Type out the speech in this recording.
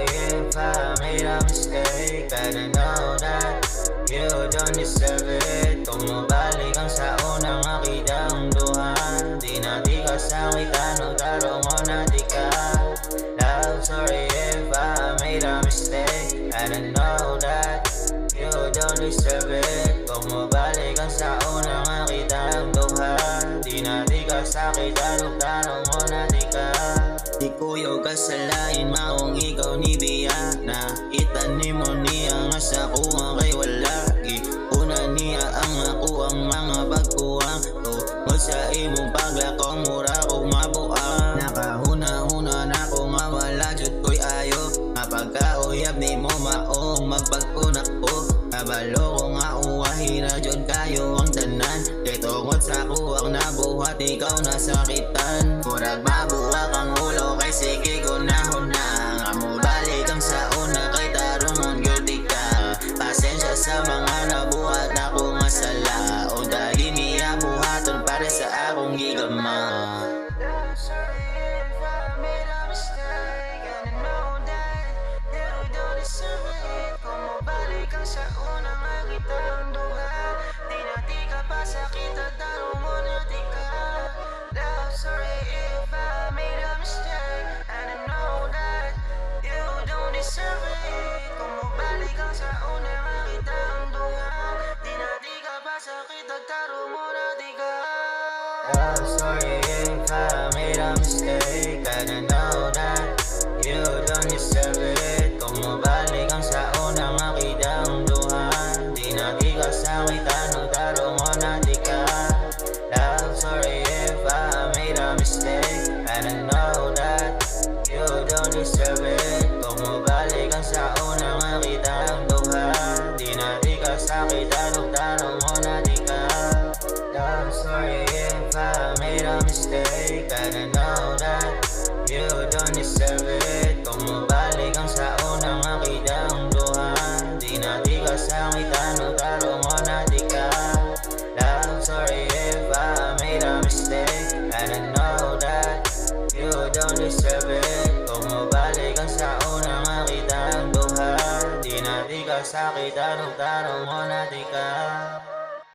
sorry if I made a mistake. Gotta know that you don't deserve it. Kung mabalik ang sa unang makitang duha, di na di ka sakitan o taro mo na di ka. Love, sorry if I made a mistake. Gotta know that you don't deserve it. Kung mabalik ang sa unang makitang duha, di na di ka sakitan o taro mo na di ka. Di kuyo kasalain maong ikaw ni Bia. Itanim mo niya nga sa kuha kay walagi. Una niya ang ako ang mga pagkuhang tungkol sa imong paglakong mura kong mabuang. Nakahuna-huna na ko nga wala jud ko'y ayo. Nga pagkauyab ni mo maong magpagpunak ko. Kabalo ko nga uwahi na jud kayo ang tanan. Kay tungkol sa kuwang nabuhat ikaw nasakitan. Murag mabuwak ang ulo kay sige gunahon na. Nga mo balik ang sa una kay tarungan guilty ka. Pasensya sa mga nabuhat na ko nga sala. O dahil niya buhaton para sa akong gigama. Sorry if I made a mistake. Gotta know that you don't deserve it. Kung mabalik ang sa unang makitang duha, di na di ka pa sakit at taro mo na di ka. Love, sorry if I made a mistake. Gotta know that you don't deserve it. Kung mabalik ang sa unang makitang duha, di na di ka pa sakit at taro mo na di ka. I'm sorry if I made a mistake. Gotta know that you don't deserve it. Kung mabalik ang sa unang makitang duha, di na di ka sakitan o taro mo na di ka. Love, sorry if I made a mistake. Gotta know that you don't deserve it. Kung mabalik ang sa unang makitang duha, di na di ka sakitan o taro mo na di ka. I'm sorry if I made a mistake. Gotta know that you don't deserve it. Kung mabalik ang sa unang makitang duha, di na di ka sakitan o taro mo na di ka. Love, sorry if I made a mistake. Gotta know that you don't deserve it. Kung mabalik ang sa unang makitang duha, di na di ka sakitan o taro mo na di ka.